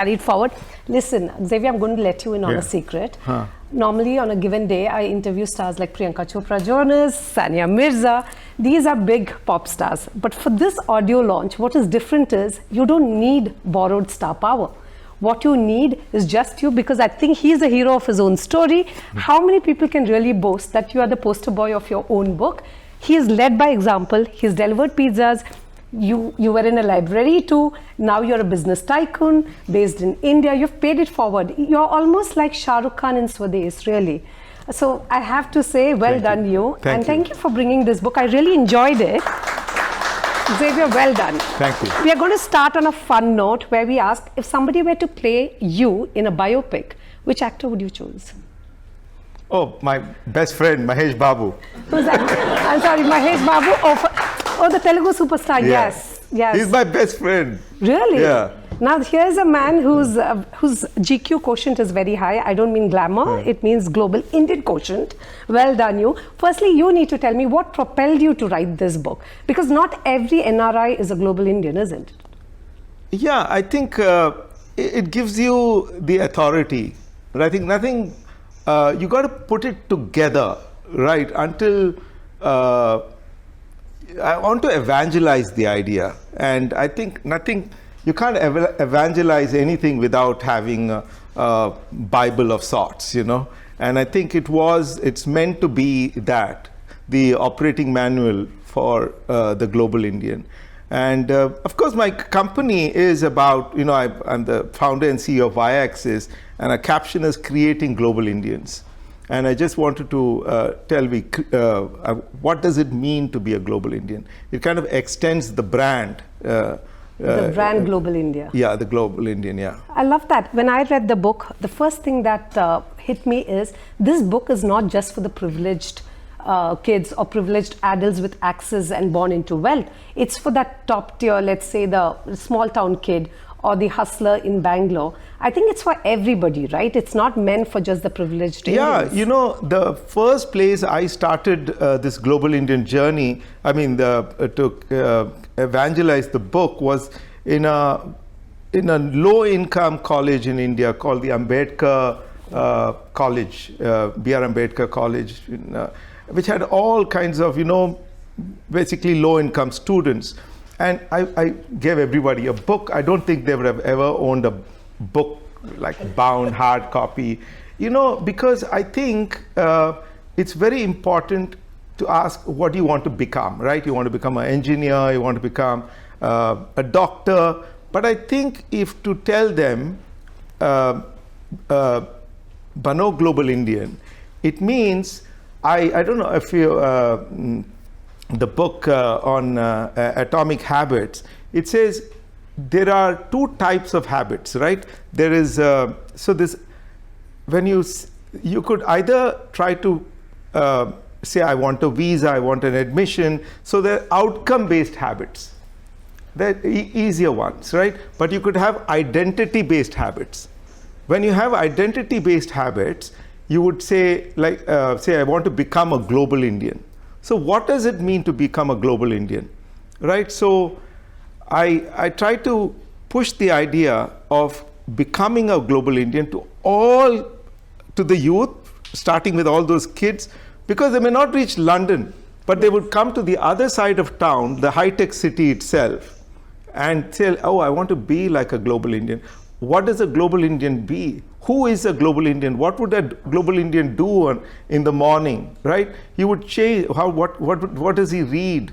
carried forward. Listen, Xavier, I'm going to let you in on a secret. Normally, on a given day, I interview stars like Priyanka Chopra Jonas, Sania Mirza. These are big pop stars. But for this audio launch, what is different is you don't need borrowed star power. What you need is just you, because I think he's a hero of his own story. How many people can really boast that you are the poster boy of your own book? He is led by example. He's delivered pizzas. You were in a library too. Now you're a business tycoon based in India. You've paid it forward. You're almost like Shah Rukh Khan in Swades, really. So I have to say, well done you. And thank you for bringing this book. I really enjoyed it. Xavier, well done. Thank you. We are going to start on a fun note where we ask, if somebody were to play you in a biopic, which actor would you choose? Oh, my best friend, Mahesh Babu. Who's that? I'm sorry, Mahesh Babu. Oh, the Telugu superstar. Yeah. Yes. He's my best friend. Really? Yeah. Now, here's a man whose GQ quotient is very high. I don't mean glamour. It means global Indian quotient. Well done, you. Firstly, you need to tell me what propelled you to write this book. Because not every NRI is a global Indian, isn't it? Yeah, I think it gives you the authority. But I think nothing, you got to put it together, right? Until I want to evangelize the idea. And I think you can't evangelize anything without having a Bible of sorts, you know. And I think it's meant to be that, the operating manual for the global Indian. And of course, my company is about, you know, I'm the founder and CEO of Y-Axis, and our caption is Creating Global Indians. And I just wanted to tell me, what does it mean to be a global Indian? It kind of extends the brand. The brand Global India. Yeah, the Global Indian, yeah. I love that. When I read the book, the first thing that hit me is, this book is not just for the privileged kids or privileged adults with access and born into wealth. It's for that top tier, let's say the small town kid or the hustler in Bangalore. I think it's for everybody, right? It's not meant for just the privileged Indians. Yeah, you know, the first place I started this Global Indian journey, I mean, to evangelize the book, was in a low-income college in India called the Ambedkar College, B.R. Ambedkar College, which had all kinds of, you know, basically low-income students. And I gave everybody a book. I don't think they would have ever owned a book like bound, hard copy, you know, because I think it's very important to ask, what do you want to become, right? You want to become an engineer, you want to become a doctor. But I think if to tell them, Bano Global Indian, it means, I don't know if you, the book on atomic habits, it says there are two types of habits, right? There is, so this, when you could either try to say, I want a visa, I want an admission. So they're outcome-based habits. They're easier ones, right? But you could have identity-based habits. When you have identity-based habits, you would say, like, say, I want to become a global Indian. So what does it mean to become a global Indian, right? So I try to push the idea of becoming a global Indian to the youth, starting with all those kids, because they may not reach London, but they would come to the other side of town, the high-tech city itself, and say, oh, I want to be like a global Indian. What does a global Indian be? Who is a global Indian? What would a global Indian do in the morning, right? He would change, what does he read,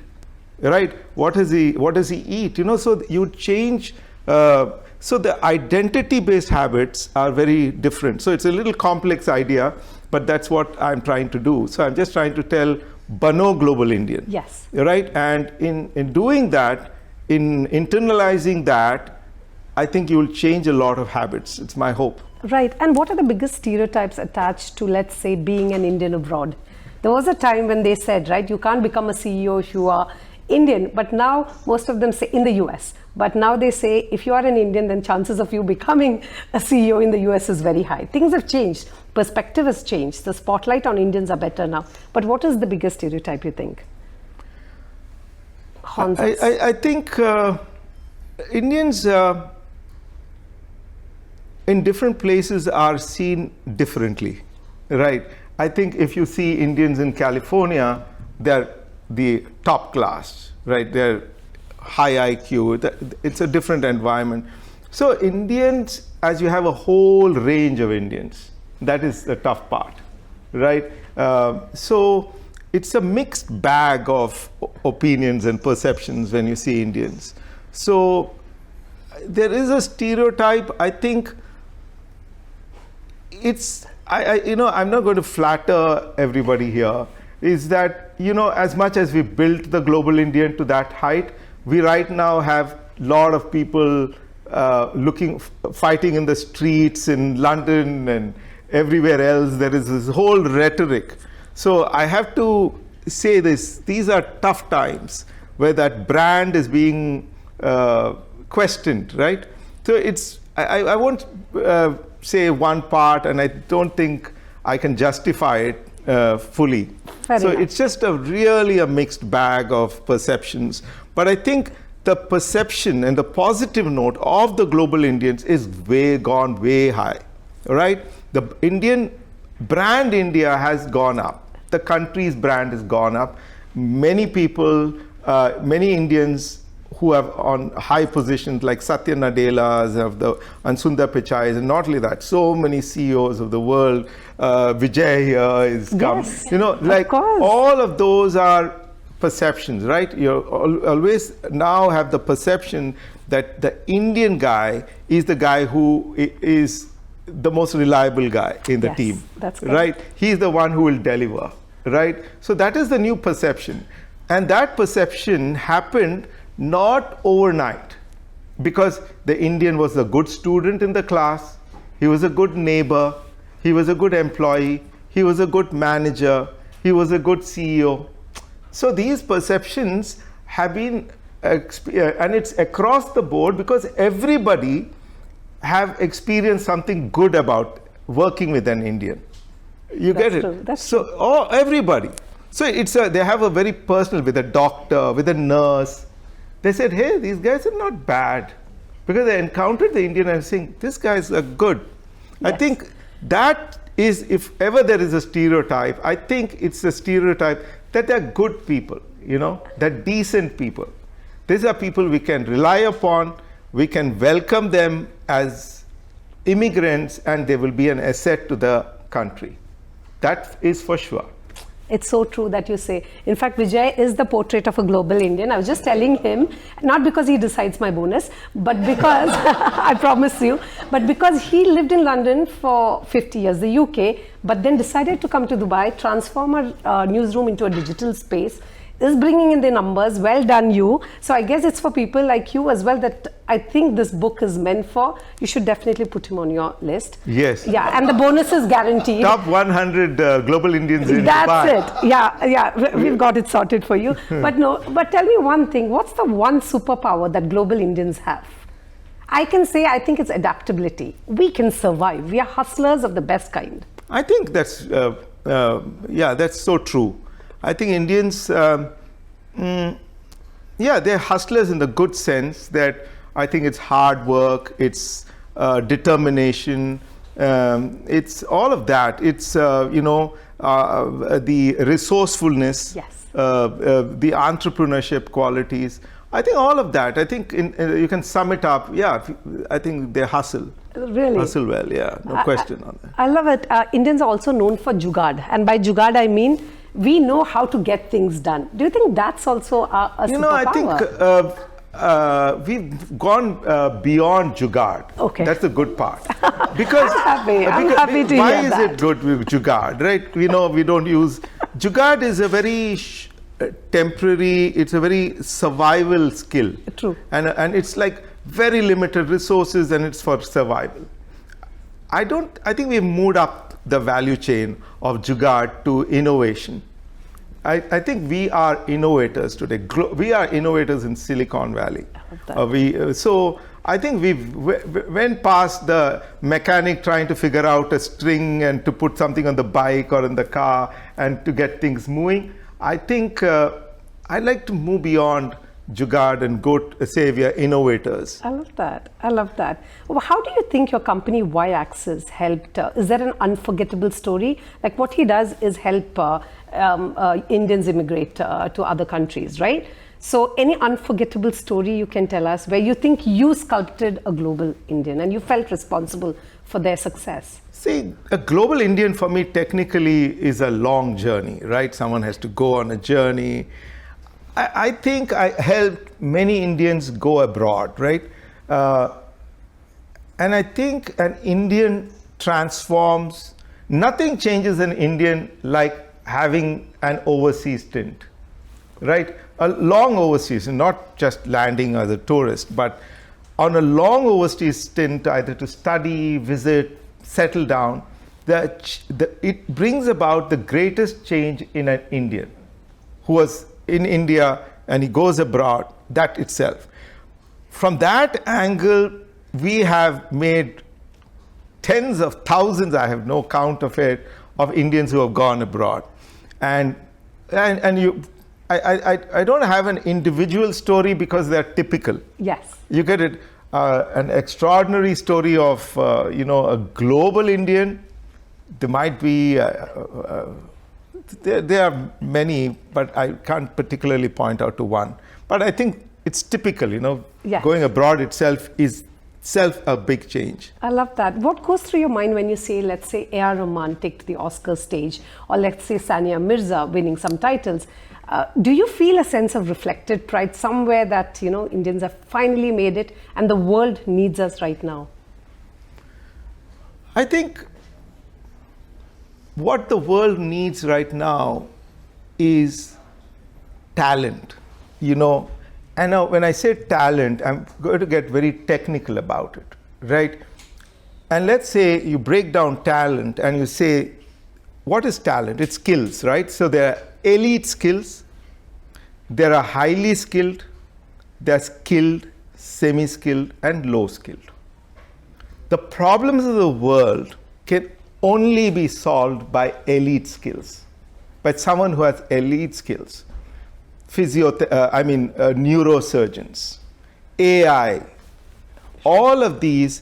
right? What does he eat? You know, so you change, so the identity-based habits are very different. So it's a little complex idea, but that's what I'm trying to do. So I'm just trying to tell Bano Global Indian. Yes. Right? And in doing that, in internalizing that, I think you will change a lot of habits. It's my hope. Right. And what are the biggest stereotypes attached to, let's say, being an Indian abroad? There was a time when they said, right, you can't become a CEO if you are Indian. But now most of them say, in the US. But now they say, if you are an Indian, then chances of you becoming a CEO in the US is very high. Things have changed. Perspective has changed. The spotlight on Indians are better now. But what is the biggest stereotype, you think? I think Indians, in different places are seen differently, right? I think if you see Indians in California, they're the top class, right? They're high IQ. It's a different environment. So Indians, as you have a whole range of Indians, that is the tough part, right? So it's a mixed bag of opinions and perceptions when you see Indians. So there is a stereotype. I think it's, I'm not going to flatter everybody here, is that, as much as we built the global Indian to that height, we right now have a lot of people fighting in the streets in London and everywhere else. There is this whole rhetoric. So I have to say this, these are tough times where that brand is being questioned, right? So it's, I won't say one part, and I don't think I can justify it fully. Fair enough. It's just really a mixed bag of perceptions. But I think the perception and the positive note of the global Indians is gone way high, right? The Indian brand India has gone up. The country's brand has gone up. Many people, many Indians who have on high positions like Satya Nadella's and Sundar Pichai's, and not only that, so many CEOs of the world, Vijay here is come. Yes, like all of those are perceptions, right? You always now have the perception that the Indian guy is the guy who is the most reliable guy in the team, that's right? He's the one who will deliver, right? So that is the new perception. And that perception happened not overnight, because the Indian was a good student in the class, he was a good neighbor, he was a good employee, he was a good manager, he was a good CEO. So these perceptions have been, and it's across the board, because everybody have experienced something good about working with an Indian. You get it? True. That's so true. Everybody. So they have a very personal, with a doctor, with a nurse. They said, hey, these guys are not bad, because they encountered the Indian and saying, these guys are good. Yes. I think that is, if ever there is a stereotype, I think it's a stereotype that they're good people, they're decent people. These are people we can rely upon, we can welcome them as immigrants, and they will be an asset to the country. That is for sure. It's so true that you say. In fact, Vijay is the portrait of a global Indian. I was just telling him, not because he decides my bonus, but because, I promise you, but because he lived in London for 50 years, the UK, but then decided to come to Dubai, transform a newsroom into a digital space, is bringing in the numbers. Well done, you. So I guess it's for people like you as well that I think this book is meant for. You should definitely put him on your list. Yes. Yeah, and the bonus is guaranteed. Top 100 global Indians in That's Dubai. it. Yeah, we've got it sorted for you. But tell me one thing. What's the one superpower that global Indians have? I can say, I think it's adaptability. We can survive. We are hustlers of the best kind. I think that's, that's so true. I think Indians, they're hustlers in the good sense that I think it's hard work, it's determination, it's all of that. It's, the resourcefulness, yes. The entrepreneurship qualities. I think all of that, I think you can sum it up. Yeah, I think they hustle. Really? Hustle well, yeah, no question on that. I love it. Indians are also known for jugaad. And by jugaad, I mean, we know how to get things done. Do you think that's also a superpower? I think we've gone beyond jugaad. Okay. That's the good part. Because I'm happy to why hear is that. it good with jugaad, right? We don't use... Jugaad is a very temporary, it's a very survival skill. True. And it's like very limited resources, and it's for survival. I think we've moved up the value chain of jugaad to innovation. I think we are innovators today. We are innovators in Silicon Valley. So I think we've went past the mechanic trying to figure out a string and to put something on the bike or in the car and to get things moving. I think I'd like to move beyond jugaad and Xavier innovators. I love that. I love that. Well, how do you think your company Y-Axis helped? Is there an unforgettable story? Like what he does is help Indians immigrate to other countries, right? So any unforgettable story you can tell us where you think you sculpted a global Indian and you felt responsible for their success? See, a global Indian for me technically is a long journey, right? Someone has to go on a journey. I think I helped many Indians go abroad, right? And I think an Indian transforms, nothing changes an Indian like having an overseas stint, right? A long overseas, not just landing as a tourist, but on a long overseas stint, either to study, visit, settle down, it brings about the greatest change in an Indian who was in India and he goes abroad, that itself. From that angle, we have made tens of thousands, I have no count of it, of Indians who have gone abroad. I don't have an individual story because they're typical. Yes. You get it, an extraordinary story of, a global Indian. There might be, there are many, but I can't particularly point out to one. But I think it's typical, Yes. Going abroad itself is a big change. I love that. What goes through your mind when you say, let's say, A.R. Rahman take to the Oscar stage, or let's say Sania Mirza winning some titles? Do you feel a sense of reflected pride somewhere that, Indians have finally made it and the world needs us right now? I think what the world needs right now is talent, And now when I say talent, I'm going to get very technical about it, right? And let's say you break down talent and you say, what is talent? It's skills, right? So there are elite skills, there are highly skilled, there are skilled, semi-skilled, and low-skilled. The problems of the world can only be solved by elite skills, by someone who has elite skills. Neurosurgeons, AI, all of these,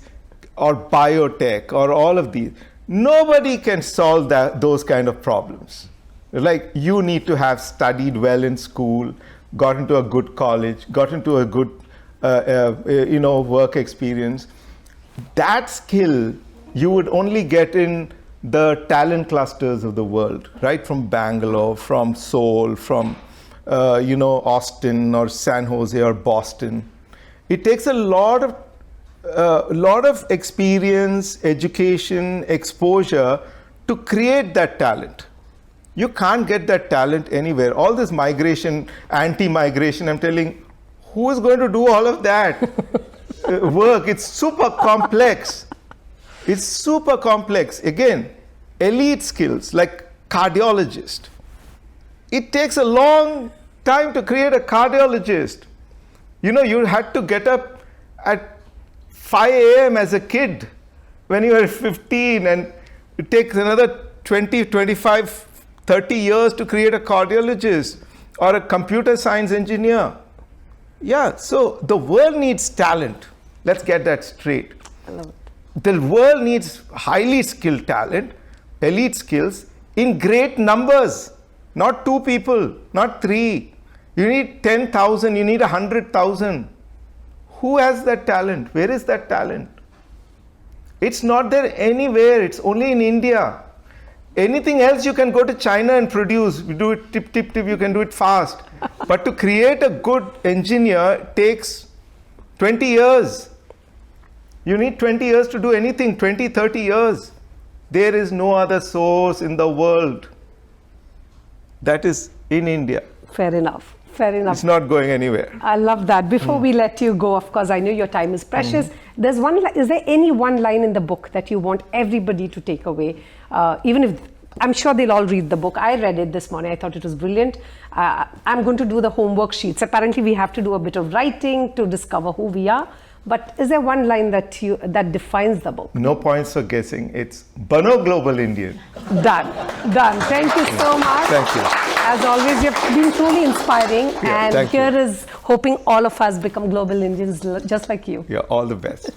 or biotech, or all of these. Nobody can solve those kind of problems. Like, you need to have studied well in school, got into a good college, got into a good work experience. That skill you would only get in the talent clusters of the world, right? From Bangalore, from Seoul, from Austin or San Jose or Boston. It takes a lot of experience, education, exposure to create that talent. You can't get that talent anywhere. All this migration, anti-migration, I'm telling, who is going to do all of that work? It's super complex. It's super complex. Again, elite skills like cardiologist. It takes a long time to create a cardiologist. You had to get up at 5 a.m. as a kid when you were 15, and it takes another 20, 25, 30 years to create a cardiologist or a computer science engineer. Yeah, so the world needs talent. Let's get that straight. I love it. The world needs highly skilled talent, elite skills, in great numbers. Not 2 people, not 3. You need 10,000, you need 100,000. Who has that talent? Where is that talent? It's not there anywhere, it's only in India. Anything else you can go to China and produce. You do it tip, you can do it fast. But to create a good engineer takes 20 years. You need 20 years to do anything, 20, 30 years. There is no other source in the world. That is in India. Fair enough. Fair enough. It's not going anywhere. I love that. Before we let you go, of course, I know your time is precious. Is there any one line in the book that you want everybody to take away? Even if, I'm sure they'll all read the book. I read it this morning. I thought it was brilliant. I'm going to do the homework sheets. Apparently, we have to do a bit of writing to discover who we are. But is there one line that defines the book? No points for guessing. It's Bano Global Indian. Done. Thank you so much. Thank you. As always, you've been truly inspiring. Yeah, and here is hoping all of us become global Indians just like you. Yeah, all the best.